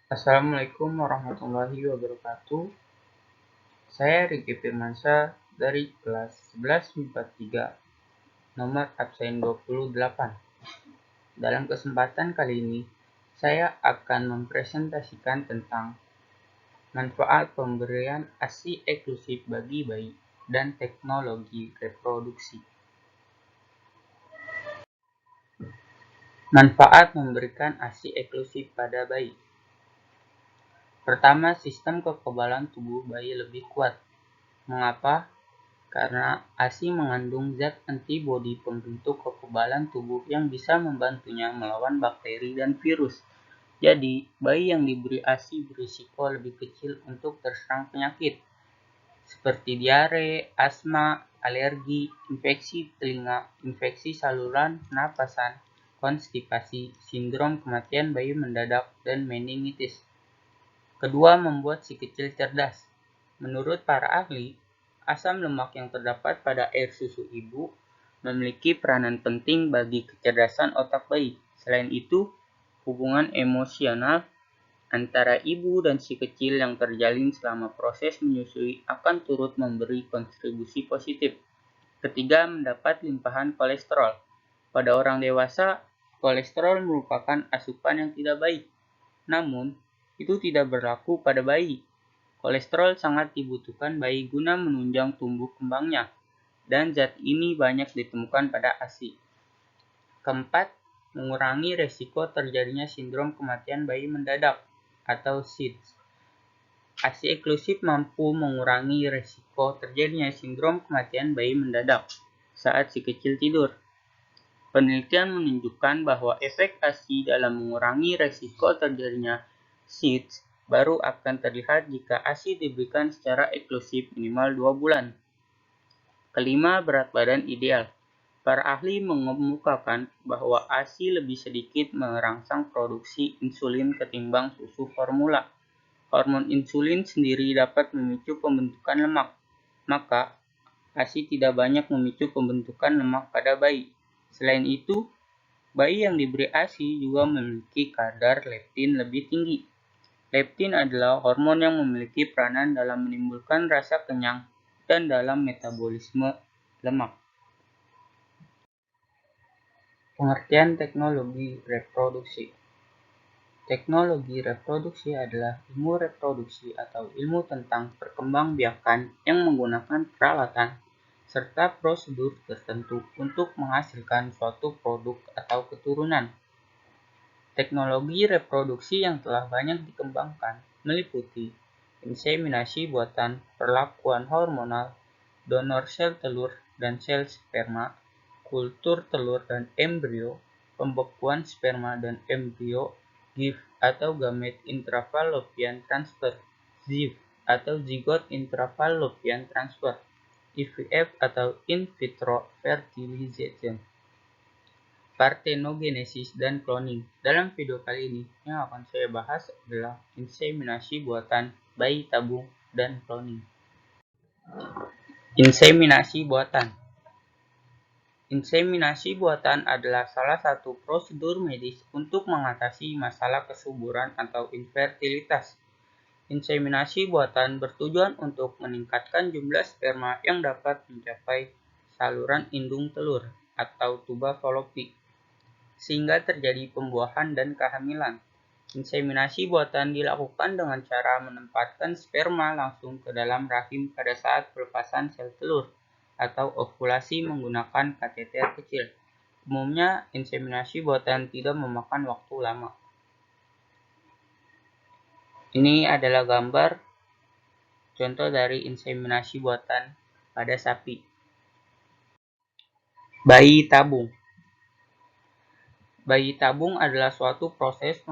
Assalamualaikum warahmatullahi wabarakatuh. Saya Riki Firmansyah dari kelas 11 MIPA 3, nomor absen 28. Dalam kesempatan kali ini, saya akan mempresentasikan tentang manfaat pemberian ASI eksklusif bagi bayi dan teknologi reproduksi. Manfaat memberikan ASI eksklusif pada bayi. Pertama, sistem kekebalan tubuh bayi lebih kuat. Mengapa? Karena ASI mengandung zat antibodi pembentuk kekebalan tubuh yang bisa membantunya melawan bakteri dan virus. Jadi, bayi yang diberi ASI berisiko lebih kecil untuk terserang penyakit seperti diare, asma, alergi, infeksi telinga, infeksi saluran pernapasan, konstipasi, sindrom kematian bayi mendadak, dan meningitis. Kedua, membuat si kecil cerdas. Menurut para ahli, asam lemak yang terdapat pada air susu ibu memiliki peranan penting bagi kecerdasan otak bayi. Selain itu, hubungan emosional antara ibu dan si kecil yang terjalin selama proses menyusui akan turut memberi kontribusi positif. Ketiga, mendapat limpahan kolesterol. Pada orang dewasa, kolesterol merupakan asupan yang tidak baik. Namun, itu tidak berlaku pada bayi. Kolesterol sangat dibutuhkan bayi guna menunjang tumbuh kembangnya, dan zat ini banyak ditemukan pada ASI. Keempat, mengurangi resiko terjadinya sindrom kematian bayi mendadak atau SIDS. ASI eksklusif mampu mengurangi resiko terjadinya sindrom kematian bayi mendadak saat si kecil tidur. Penelitian menunjukkan bahwa efek ASI dalam mengurangi resiko terjadinya SIDS baru akan terlihat jika ASI diberikan secara eksklusif minimal 2 bulan. Kelima, berat badan ideal. Para ahli mengemukakan bahwa ASI lebih sedikit merangsang produksi insulin ketimbang susu formula. Hormon insulin sendiri dapat memicu pembentukan lemak, maka ASI tidak banyak memicu pembentukan lemak pada bayi. Selain itu, bayi yang diberi ASI juga memiliki kadar leptin lebih tinggi. Leptin adalah hormon yang memiliki peranan dalam menimbulkan rasa kenyang dan dalam metabolisme lemak. Pengertian teknologi reproduksi. Teknologi reproduksi adalah ilmu reproduksi atau ilmu tentang perkembangbiakan yang menggunakan peralatan serta prosedur tertentu untuk menghasilkan suatu produk atau keturunan. Teknologi reproduksi yang telah banyak dikembangkan meliputi inseminasi buatan, perlakuan hormonal, donor sel telur dan sel sperma, kultur telur dan embrio, pembekuan sperma dan embrio, GIF atau gamete intrafallopian transfer, ZIF atau zygote intrafallopian transfer, IVF atau in vitro fertilization, parthenogenesis, dan cloning. Dalam video kali ini, yang akan saya bahas adalah inseminasi buatan, bayi tabung, dan cloning. Inseminasi buatan. Inseminasi buatan adalah salah satu prosedur medis untuk mengatasi masalah kesuburan atau infertilitas. Inseminasi buatan bertujuan untuk meningkatkan jumlah sperma yang dapat mencapai saluran indung telur atau tuba fallopi, sehingga terjadi pembuahan dan kehamilan. Inseminasi buatan dilakukan dengan cara menempatkan sperma langsung ke dalam rahim pada saat pelepasan sel telur atau ovulasi menggunakan kateter kecil. Umumnya, inseminasi buatan tidak memakan waktu lama. Ini adalah gambar contoh dari inseminasi buatan pada sapi. Bayi tabung. Bayi tabung adalah suatu proses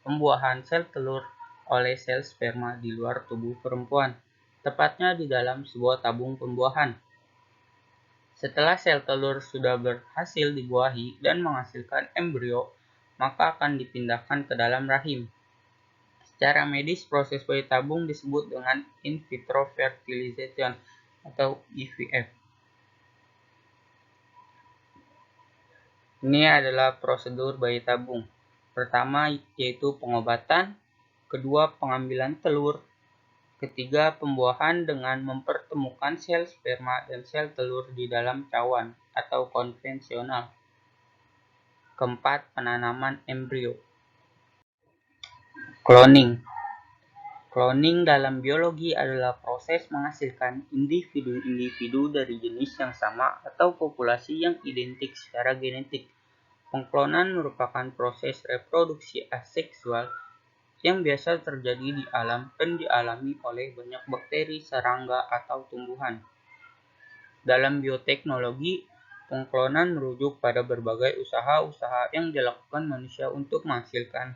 pembuahan sel telur oleh sel sperma di luar tubuh perempuan, tepatnya di dalam sebuah tabung pembuahan. Setelah sel telur sudah berhasil dibuahi dan menghasilkan embrio, maka akan dipindahkan ke dalam rahim. Secara medis, proses bayi tabung disebut dengan in vitro fertilization atau IVF. Ini adalah prosedur bayi tabung. Pertama yaitu pengobatan, kedua pengambilan telur, ketiga pembuahan dengan mempertemukan sel sperma dan sel telur di dalam cawan atau konvensional, keempat penanaman embrio. Cloning dalam biologi adalah proses menghasilkan individu-individu dari jenis yang sama atau populasi yang identik secara genetik. Pengklonan merupakan proses reproduksi aseksual yang biasa terjadi di alam dan dialami oleh banyak bakteri, serangga, atau tumbuhan. Dalam bioteknologi, pengklonan merujuk pada berbagai usaha-usaha yang dilakukan manusia untuk menghasilkan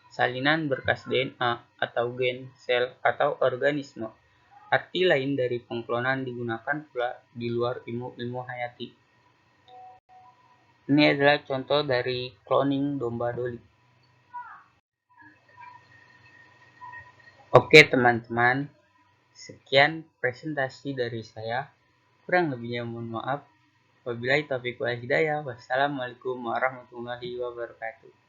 salinan berkas DNA atau gen, sel, atau organisme. Arti lain dari pengklonan digunakan pula di luar ilmu hayati. Ini adalah contoh dari cloning domba Dolly. Oke teman-teman, sekian presentasi dari saya. Kurang lebihnya mohon maaf. Wabillahi taufiq wal hidayah. Wassalamualaikum warahmatullahi wabarakatuh.